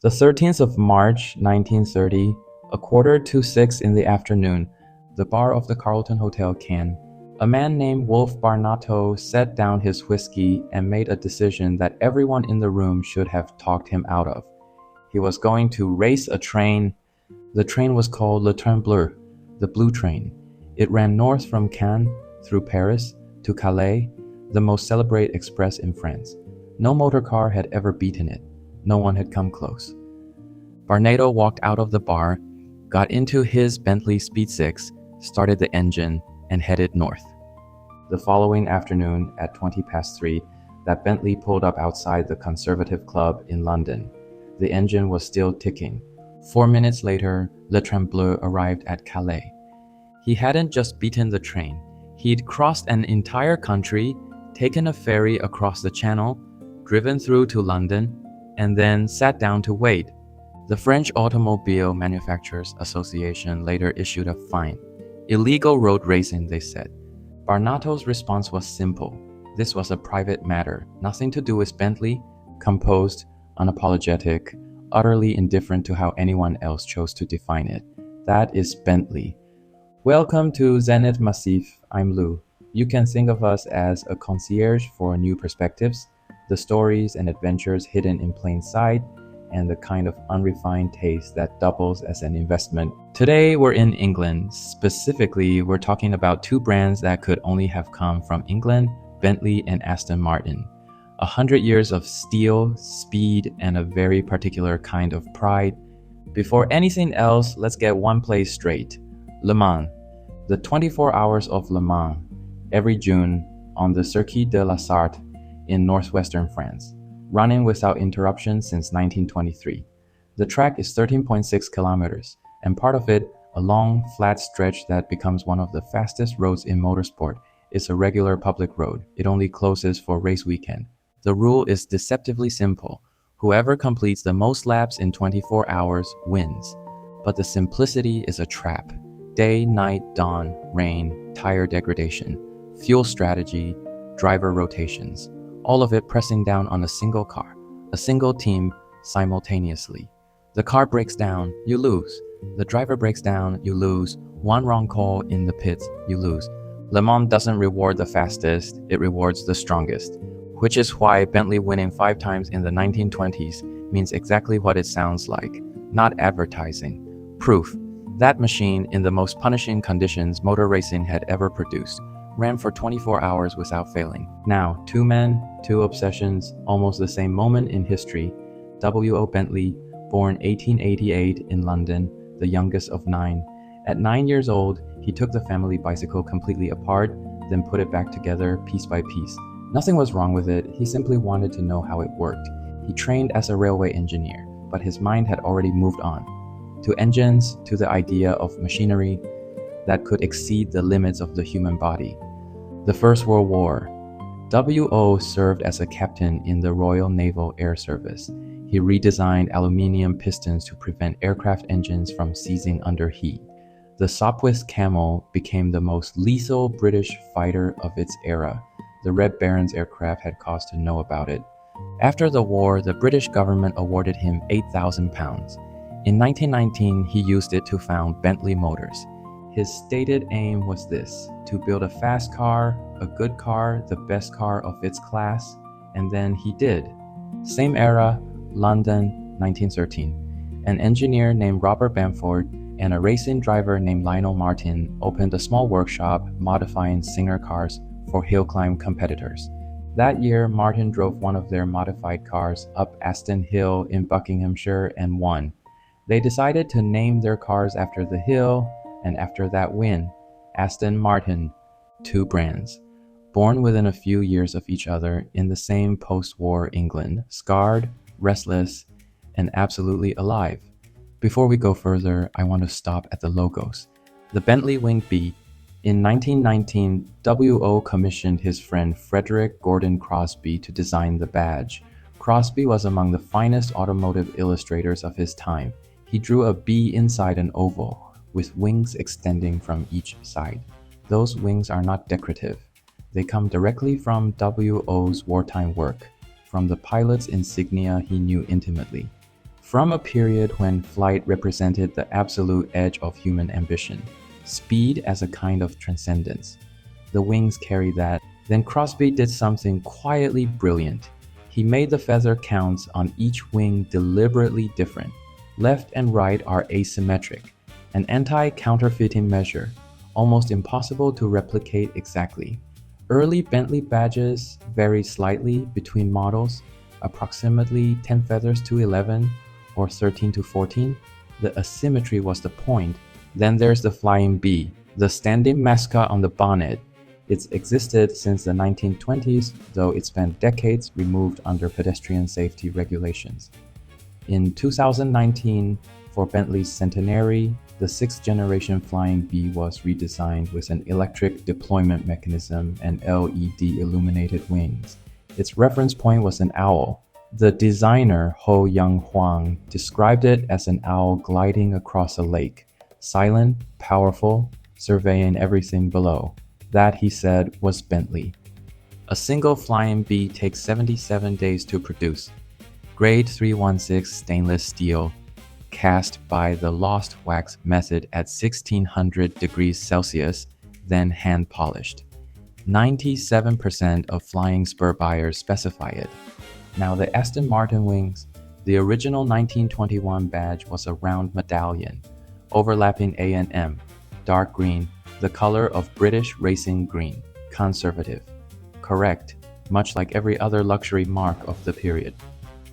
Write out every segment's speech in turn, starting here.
The 13th of March, 1930, a quarter to 6 in the afternoon, the bar of the Carlton Hotel, Cannes. A man named Wolf Barnato set down his whiskey and made a decision that everyone in the room should have talked him out of. He was going to race a train. The train was called Le Train Bleu, the Blue Train. It ran north from Cannes, through Paris, to Calais, the most celebrated express in France. No motor car had ever beaten it. No one had come close. Barnato walked out of the bar, got into his Bentley Speed 6, started the engine, and headed north. The following afternoon, at 3:20, that Bentley pulled up outside the Conservative Club in London. The engine was still ticking. 4 minutes later, Le Train Bleu arrived at Calais. He hadn't just beaten the train. He'd crossed an entire country, taken a ferry across the channel, driven through to London, and then sat down to wait. The French Automobile Manufacturers Association later issued a fine. Illegal road racing, they said. Barnato's response was simple. This was a private matter, nothing to do with Bentley, composed, unapologetic, utterly indifferent to how anyone else chose to define it. That is Bentley. Welcome to Zenith Massif, I'm Lou. You can think of us as a concierge for new perspectives, the stories and adventures hidden in plain sight, and the kind of unrefined taste that doubles as an investment. Today we're in England. Specifically, we're talking about two brands that could only have come from England, Bentley and Aston Martin. 100 years of steel, speed, and a very particular kind of pride. Before anything else, let's get one place straight. Le Mans. The 24 Hours of Le Mans, every June on the Circuit de la Sarthe in northwestern France, running without interruption since 1923. The track is 13.6 kilometers, and part of it, a long, flat stretch that becomes one of the fastest roads in motorsport, is a regular public road. It only closes for race weekend. The rule is deceptively simple. Whoever completes the most laps in 24 hours wins. But the simplicity is a trap. Day, night, dawn, rain, tire degradation, fuel strategy, driver rotations, all of it pressing down on a single car, a single team simultaneously. The car breaks down, you lose. The driver breaks down, you lose. One wrong call in the pits, you lose. Le Mans doesn't reward the fastest, it rewards the strongest, which is why Bentley winning 5 times in the 1920s means exactly what it sounds like, not advertising. Proof. That machine, in the most punishing conditions motor racing had ever produced, ran for 24 hours without failing. Now, 2 men, 2 obsessions, almost the same moment in history. W.O. Bentley, born 1888 in London, the youngest of 9. At 9 years old, he took the family bicycle completely apart, then put it back together piece by piece. Nothing was wrong with it, he simply wanted to know how it worked. He trained as a railway engineer, but his mind had already moved on. To engines, to the idea of machinery that could exceed the limits of the human body. The First World War. W.O. served as a captain in the Royal Naval Air Service. He redesigned aluminium pistons to prevent aircraft engines from seizing under heat. The Sopwith Camel became the most lethal British fighter of its era. The Red Baron's aircraft had cause to know about it. After the war, the British government awarded him £8,000. In 1919, he used it to found Bentley Motors. His stated aim was this: to build a fast car, a good car, the best car of its class, and then he did. Same era, London, 1913. An engineer named Robert Bamford and a racing driver named Lionel Martin opened a small workshop modifying Singer cars for hill climb competitors. That year, Martin drove one of their modified cars up Aston Hill in Buckinghamshire and won. They decided to name their cars after the hill, and after that win, Aston Martin, 2 brands, born within a few years of each other in the same post-war England, scarred, restless, and absolutely alive. Before we go further, I want to stop at the logos. The Bentley Wing B. In 1919, W.O. commissioned his friend Frederick Gordon Crosby to design the badge. Crosby was among the finest automotive illustrators of his time. He drew a bee inside an oval, with wings extending from each side. Those wings are not decorative. They come directly from W.O.'s wartime work, from the pilot's insignia he knew intimately. From a period when flight represented the absolute edge of human ambition, speed as a kind of transcendence. The wings carry that. Then Crosby did something quietly brilliant. He made the feather counts on each wing deliberately different. Left and right are asymmetric, an anti-counterfeiting measure, almost impossible to replicate exactly. Early Bentley badges vary slightly between models, approximately 10 feathers to 11 or 13 to 14. The asymmetry was the point. Then there's the Flying B, the standing mascot on the bonnet. It's existed since the 1920s, though it spent decades removed under pedestrian safety regulations. In 2019, for Bentley's centenary, the sixth-generation Flying B was redesigned with an electric deployment mechanism and LED illuminated wings. Its reference point was an owl. The designer Ho Young Hwang described it as an owl gliding across a lake, silent, powerful, surveying everything below. That, he said, was Bentley. A single Flying B takes 77 days to produce. Grade 316 stainless steel, cast by the lost wax method at 1600 degrees Celsius, then hand polished. 97% of flying spur buyers specify it. Now the Aston Martin wings, the original 1921 badge was a round medallion, overlapping A and M, dark green, the color of British racing green, conservative. Correct, much like every other luxury mark of the period.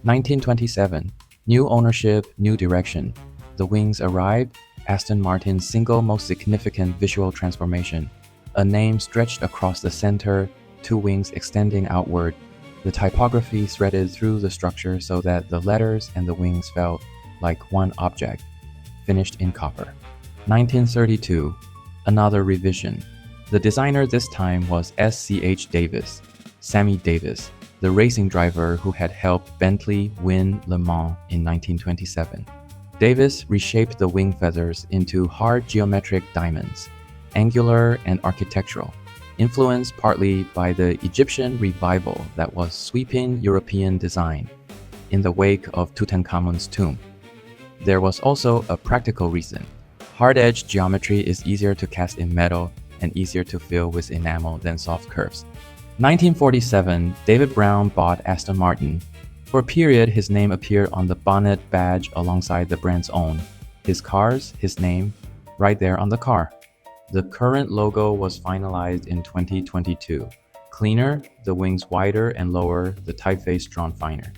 1927, new ownership, new direction. The wings arrived, Aston Martin's single most significant visual transformation. A name stretched across the center, two wings extending outward. The typography threaded through the structure so that the letters and the wings felt like one object, finished in copper. 1932, another revision. The designer this time was S.C.H. Davis, Sammy Davis, the racing driver who had helped Bentley win Le Mans in 1927. Davis reshaped the wing feathers into hard geometric diamonds, angular and architectural, influenced partly by the Egyptian revival that was sweeping European design in the wake of Tutankhamun's tomb. There was also a practical reason. Hard-edged geometry is easier to cast in metal and easier to fill with enamel than soft curves. 1947, David Brown bought Aston Martin. For a period, his name appeared on the bonnet badge alongside the brand's own. His cars, his name, right there on the car. The current logo was finalized in 2022. Cleaner, the wings wider and lower, the typeface drawn finer.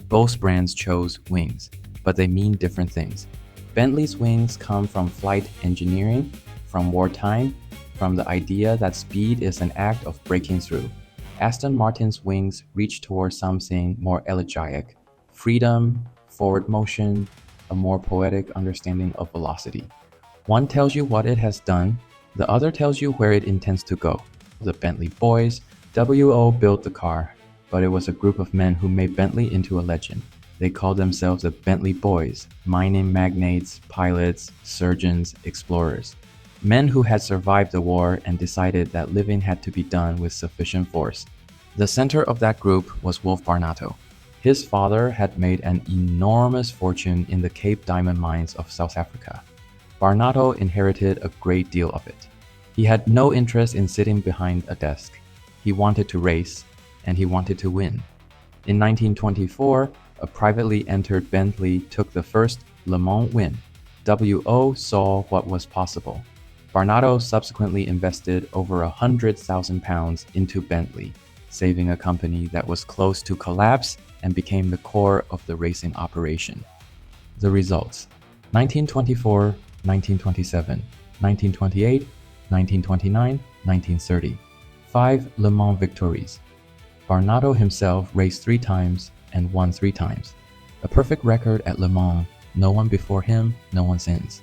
Both brands chose wings, but they mean different things. Bentley's wings come from flight engineering, from wartime, from the idea that speed is an act of breaking through. Aston Martin's wings reach towards something more elegiac, freedom, forward motion, a more poetic understanding of velocity. One tells you what it has done, the other tells you where it intends to go. The Bentley boys, W.O. built the car, but it was a group of men who made Bentley into a legend. They called themselves the Bentley boys, mining magnates, pilots, surgeons, explorers. Men who had survived the war and decided that living had to be done with sufficient force. The center of that group was Wolf Barnato. His father had made an enormous fortune in the Cape Diamond mines of South Africa. Barnato inherited a great deal of it. He had no interest in sitting behind a desk. He wanted to race, and he wanted to win. In 1924, a privately entered Bentley took the first Le Mans win. W.O. saw what was possible. Barnato subsequently invested over £100,000 into Bentley, saving a company that was close to collapse and became the core of the racing operation. The results: 1924, 1927, 1928, 1929, 1930. 5 Le Mans victories. Barnato himself raced 3 times and won 3 times. A perfect record at Le Mans, no one before him, no one since.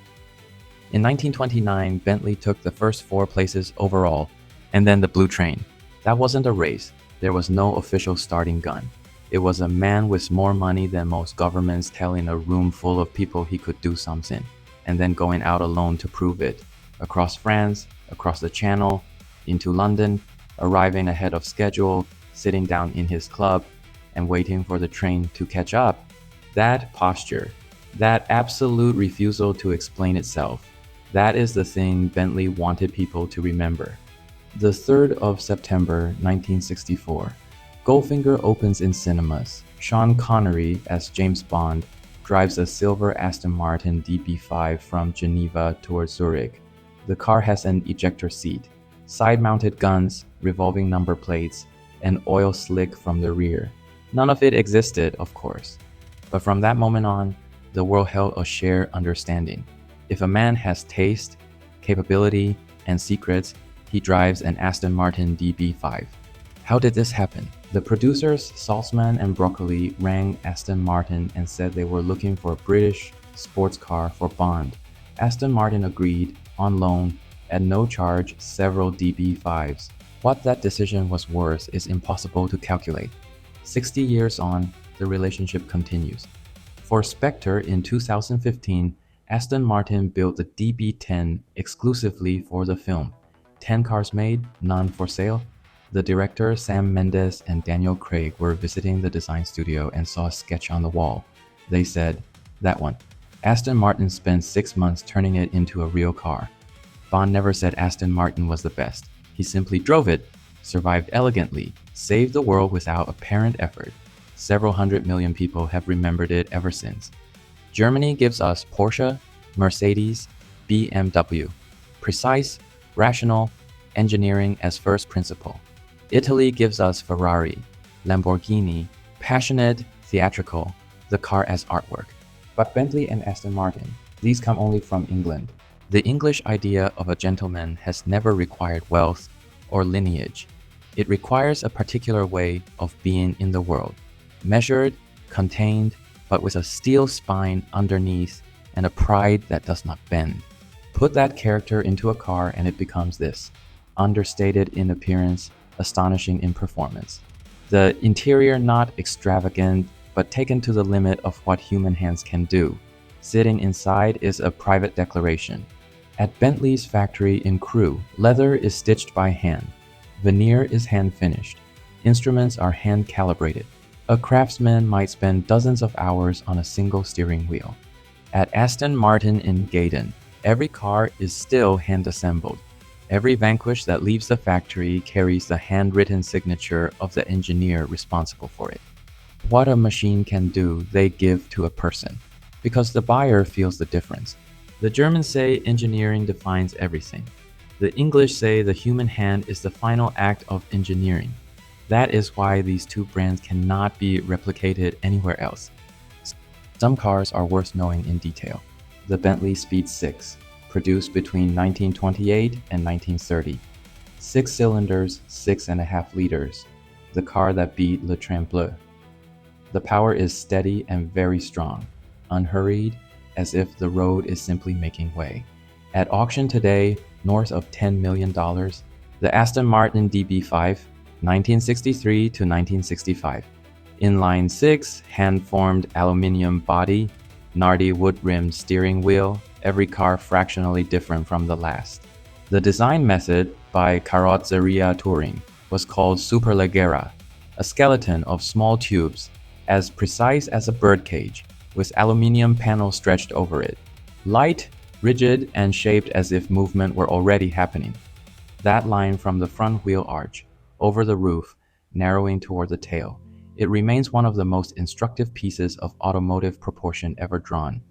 In 1929, Bentley took the first 4 places overall, and then the Blue Train. That wasn't a race. There was no official starting gun. It was a man with more money than most governments telling a room full of people he could do something, and then going out alone to prove it. Across France, across the Channel, into London, arriving ahead of schedule, sitting down in his club, and waiting for the train to catch up. That posture, That absolute refusal to explain itself. That is the thing Bentley wanted people to remember. The 3rd of September 1964. Goldfinger opens in cinemas. Sean Connery, as James Bond, drives a silver Aston Martin DB5 from Geneva towards Zurich. The car has an ejector seat, side-mounted guns, revolving number plates, and oil slick from the rear. None of it existed, of course. But from that moment on, the world held a shared understanding. If a man has taste, capability, and secrets, he drives an Aston Martin DB5. How did this happen? The producers, Saltzman and Broccoli, rang Aston Martin and said they were looking for a British sports car for Bond. Aston Martin agreed, on loan, at no charge, several DB5s. What that decision was worth is impossible to calculate. 60 years on, the relationship continues. For Spectre in 2015, Aston Martin built the DB10 exclusively for the film. 10 cars made, none for sale. The director Sam Mendes and Daniel Craig were visiting the design studio and saw a sketch on the wall. They said, "That one." Aston Martin spent 6 months turning it into a real car. Bond never said Aston Martin was the best. He simply drove it, survived elegantly, saved the world without apparent effort. Several 100 million people have remembered it ever since. Germany gives us Porsche, Mercedes, BMW. Precise, rational, engineering as first principle. Italy gives us Ferrari, Lamborghini, passionate, theatrical, the car as artwork. But Bentley and Aston Martin, these come only from England. The English idea of a gentleman has never required wealth or lineage. It requires a particular way of being in the world. Measured, contained, but with a steel spine underneath and a pride that does not bend. Put that character into a car and it becomes this. Understated in appearance, astonishing in performance. The interior not extravagant, but taken to the limit of what human hands can do. Sitting inside is a private declaration. At Bentley's factory in Crewe, leather is stitched by hand. Veneer is hand finished. Instruments are hand calibrated. A craftsman might spend dozens of hours on a single steering wheel. At Aston Martin in Gaydon, every car is still hand assembled. Every Vanquish that leaves the factory carries the handwritten signature of the engineer responsible for it. What a machine can do, they give to a person, because the buyer feels the difference. The Germans say engineering defines everything. The English say the human hand is the final act of engineering. That is why these two brands cannot be replicated anywhere else. Some cars are worth knowing in detail. The Bentley Speed 6, produced between 1928 and 1930. 6 cylinders, 6.5 liters. The car that beat Le Tremblay. The power is steady and very strong, unhurried, as if the road is simply making way. At auction today, north of $10 million, the Aston Martin DB5, 1963 to 1965. Inline 6, hand-formed aluminium body, Nardi wood-rimmed steering wheel, every car fractionally different from the last. The design method by Carrozzeria Touring was called Superleggera, a skeleton of small tubes, as precise as a birdcage, with aluminium panels stretched over it. Light, rigid, and shaped as if movement were already happening. That line from the front wheel arch, over the roof, narrowing toward the tail. It remains one of the most instructive pieces of automotive proportion ever drawn.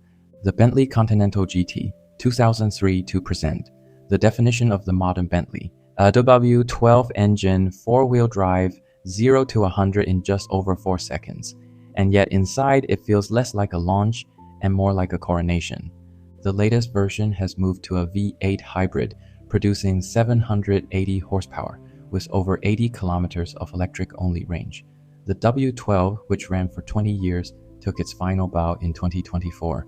The Bentley Continental GT, 2003 to present. The definition of the modern Bentley. A W12 engine, 4-wheel drive, 0 to 100 in just over 4 seconds. And yet inside it feels less like a launch and more like a coronation. The latest version has moved to a V8 hybrid, producing 780 horsepower, with over 80 kilometers of electric-only range. The W12, which ran for 20 years, took its final bow in 2024.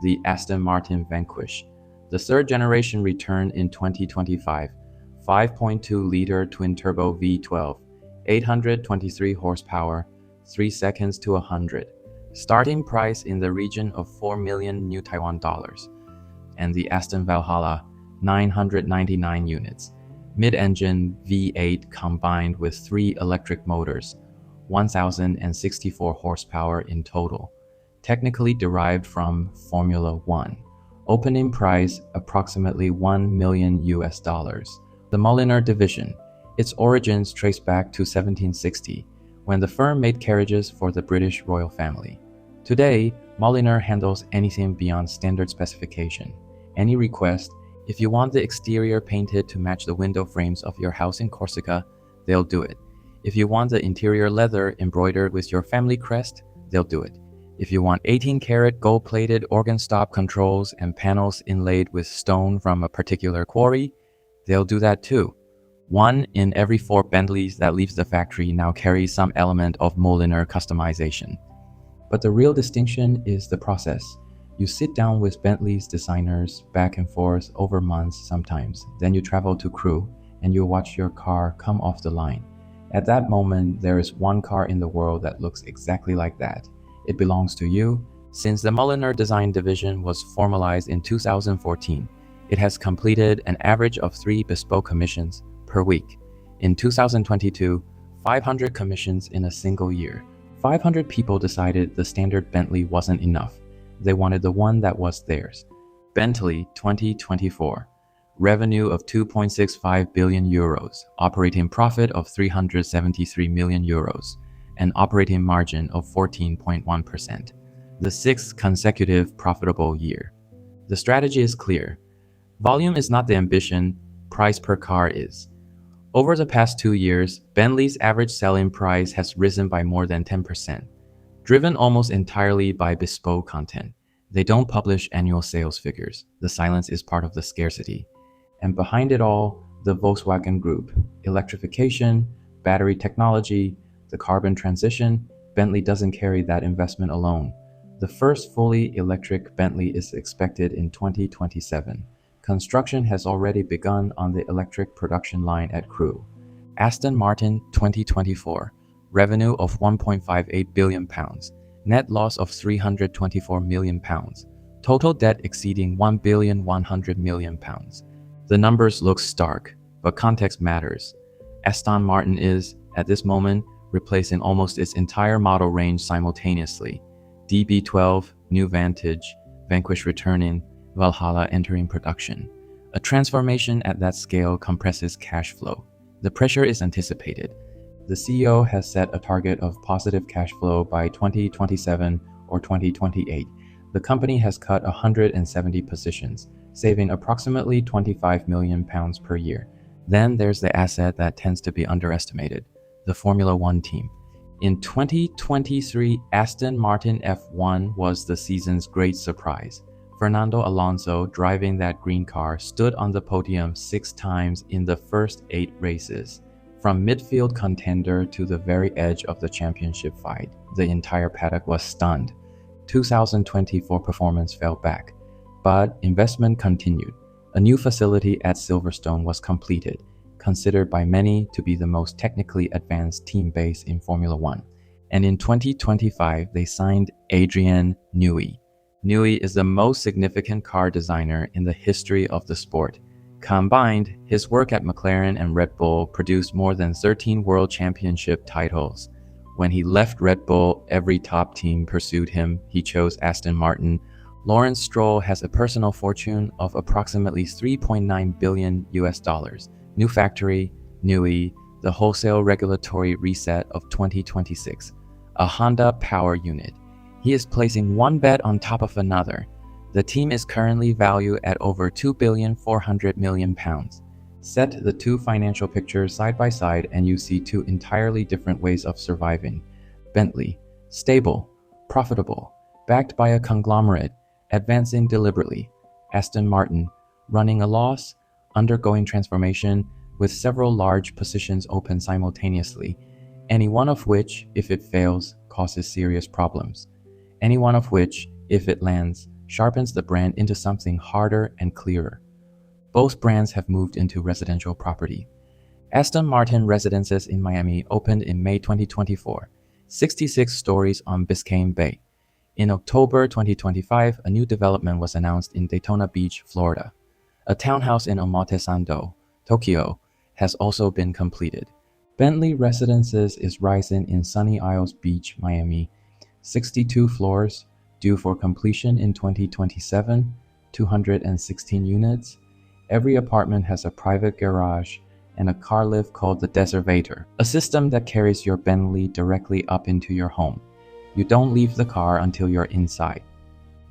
The Aston Martin Vanquish. The third generation returned in 2025. 5.2-liter twin-turbo V12, 823 horsepower, 3 seconds to 100. Starting price in the region of 4 million New Taiwan dollars. And the Aston Valhalla, 999 units. Mid-engine V8 combined with 3 electric motors, 1,064 horsepower in total. technically derived from Formula One. Opening price approximately $1 million US. The Mulliner division. Its origins trace back to 1760, when the firm made carriages for the British royal family. Today, Mulliner handles anything beyond standard specification. Any request, if you want the exterior painted to match the window frames of your house in Corsica, they'll do it. If you want the interior leather embroidered with your family crest, they'll do it. If you want 18-karat gold-plated organ stop controls and panels inlaid with stone from a particular quarry, they'll do that too. 1 in every 4 Bentleys that leaves the factory now carries some element of Mulliner customization. But the real distinction is the process. You sit down with Bentley's designers back and forth over months sometimes, then you travel to Crewe and you watch your car come off the line. At that moment, there is one car in the world that looks exactly like that. It belongs to you. Since the Mulliner Design Division was formalized in 2014, it has completed an average of 3 bespoke commissions per week. In 2022, 500 commissions in a single year. 500 people decided the standard Bentley wasn't enough. They wanted the one that was theirs. Bentley 2024. Revenue of 2.65 billion euros, operating profit of 373 million euros, an operating margin of 14.1%. The 6th consecutive profitable year. The strategy is clear. Volume is not the ambition, price per car is. Over the past 2 years, Bentley's average selling price has risen by more than 10%, driven almost entirely by bespoke content. They don't publish annual sales figures. The silence is part of the scarcity. And behind it all, the Volkswagen Group, electrification, battery technology, the carbon transition. Bentley doesn't carry that investment alone. The first fully electric Bentley is expected in 2027. Construction has already begun on the electric production line at Crewe. Aston Martin 2024. Revenue of £1.58 billion. Net loss of £324 million. Total debt exceeding £1.1 billion. The numbers look stark, but context matters. Aston Martin is, at this moment, replacing almost its entire model range simultaneously. EP12, New Vantage, Vanquish returning, Valhalla entering production. A transformation at that scale compresses cash flow. The pressure is anticipated. The CEO has set a target of positive cash flow by 2027 or 2028. The company has cut 170 positions, saving approximately £25 million per year. Then there's the asset that tends to be underestimated, the Formula One team. In 2023, Aston Martin F1 was the season's great surprise. Fernando Alonso, driving that green car, stood on the podium 6 times in the first 8 races. From midfield contender to the very edge of the championship fight, the entire paddock was stunned. 2024 performance fell back, but investment continued. A new facility at Silverstone was completed, considered by many to be the most technically advanced team base in Formula One. And in 2025, they signed Adrian Newey. Newey is the most significant car designer in the history of the sport. Combined, his work at McLaren and Red Bull produced more than 13 World Championship titles. When he left Red Bull, every top team pursued him. He chose Aston Martin. Lawrence Stroll has a personal fortune of approximately $3.9 billion. New factory, Newey, the wholesale regulatory reset of 2026, a Honda power unit. He is placing one bet on top of another. The team is currently valued at over £2.4 billion. Set the 2 financial pictures side by side and you see 2 entirely different ways of surviving. Bentley, stable, profitable, backed by a conglomerate, advancing deliberately. Aston Martin, running a loss, undergoing transformation, with several large positions open simultaneously, any one of which, if it fails, causes serious problems. Any one of which, if it lands, sharpens the brand into something harder and clearer. Both brands have moved into residential property. Aston Martin residences in Miami opened in May 2024, 66 stories on Biscayne Bay. In October 2025, a new development was announced in Daytona Beach, Florida. A townhouse in Omotesando, Tokyo, has also been completed. Bentley Residences is rising in Sunny Isles Beach, Miami. 62 floors, due for completion in 2027, 216 units. Every apartment has a private garage and a car lift called the Deservator, a system that carries your Bentley directly up into your home. You don't leave the car until you're inside.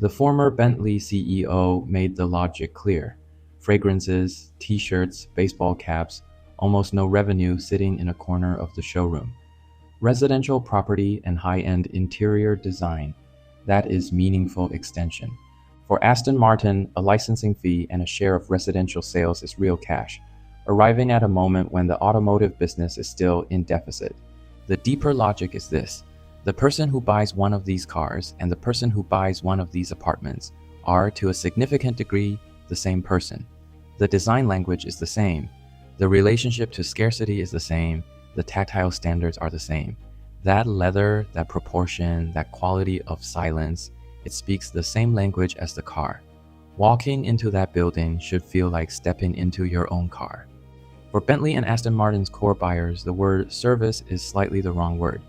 The former Bentley CEO made the logic clear. Fragrances, t-shirts, baseball caps, almost no revenue sitting in a corner of the showroom. Residential property and high-end interior design. That is meaningful extension. For Aston Martin, a licensing fee and a share of residential sales is real cash, arriving at a moment when the automotive business is still in deficit. The deeper logic is this. The person who buys one of these cars and the person who buys one of these apartments are, to a significant degree, the same person. The design language is the same. The relationship to scarcity is the same. The tactile standards are the same. That leather, that proportion, that quality of silence, it speaks the same language as the car. Walking into that building should feel like stepping into your own car. For Bentley and Aston Martin's core buyers, the word service is slightly the wrong word.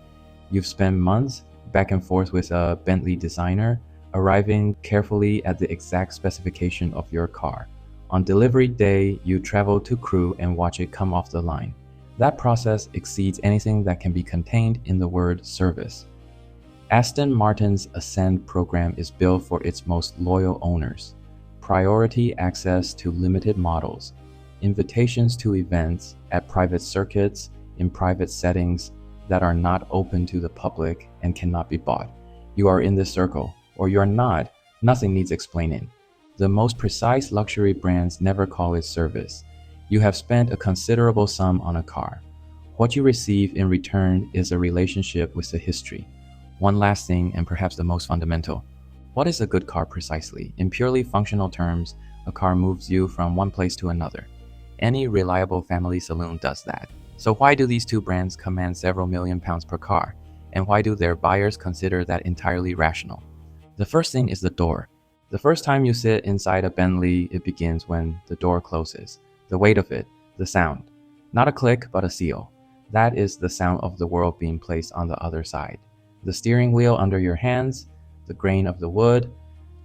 You've spent months back and forth with a Bentley designer, arriving carefully at the exact specification of your car. On delivery day, you travel to Crewe and watch it come off the line. That process exceeds anything that can be contained in the word service. Aston Martin's Ascend program is built for its most loyal owners. Priority access to limited models, invitations to events at private circuits in private settings that are not open to the public and cannot be bought. You are in this circle, or you're not. Nothing needs explaining. The most precise luxury brands never call it service. You have spent a considerable sum on a car. What you receive in return is a relationship with the history. One last thing, and perhaps the most fundamental. What is a good car precisely? In purely functional terms, a car moves you from one place to another. Any reliable family saloon does that. So why do these two brands command several million pounds per car? And why do their buyers consider that entirely rational? The first thing is the door. The first time you sit inside a Bentley, it begins when the door closes. The weight of it, the sound. Not a click, but a seal. That is the sound of the world being placed on the other side. The steering wheel under your hands, the grain of the wood,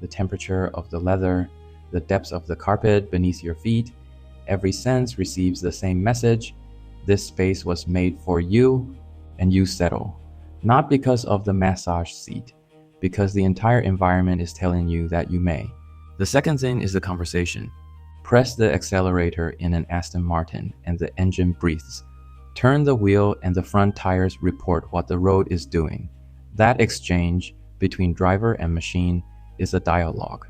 the temperature of the leather, the depths of the carpet beneath your feet. Every sense receives the same message. This space was made for you, and you settle. Not because of the massage seat, because the entire environment is telling you that you may. The second thing is the conversation. Press the accelerator in an Aston Martin and the engine breathes. Turn the wheel and the front tires report what the road is doing. That exchange between driver and machine is a dialogue.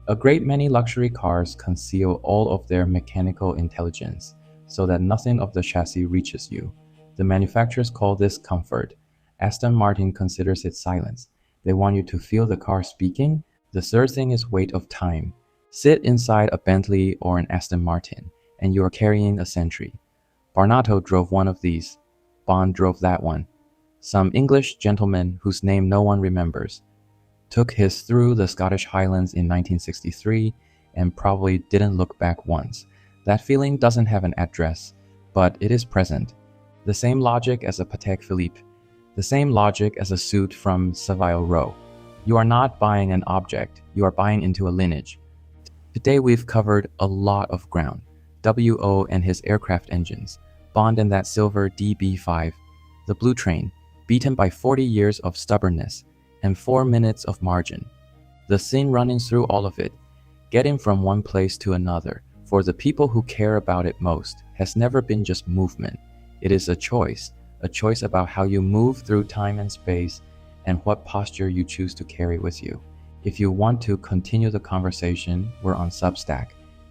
A great many luxury cars conceal all of their mechanical intelligence so that nothing of the chassis reaches you. The manufacturers call this comfort. Aston Martin considers it silence. They want you to feel the car speaking. The third thing is weight of time. Sit inside a Bentley or an Aston Martin, and you are carrying a century. Barnato drove one of these. Bond drove that one. Some English gentleman whose name no one remembers took his through the Scottish Highlands in 1963 and probably didn't look back once. That feeling doesn't have an address, but it is present. The same logic as a Patek Philippe. The same logic as a suit from Savile Row. You are not buying an object, you are buying into a lineage. Today we've covered a lot of ground. W.O. and his aircraft engines, Bond and that silver DB5, the Blue Train, beaten by 40 years of stubbornness and 4 minutes of margin. The thing running through all of it, getting from one place to another, for the people who care about it most, has never been just movement. It is a choice about how you move through time and space and what posture you choose to carry with you. If you want to continue the conversation, we're on Substack.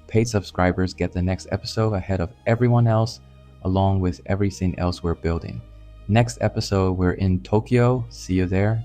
Paid subscribers get the next episode ahead of everyone else, along with everything else we're building. Next episode, we're in Tokyo. See you there.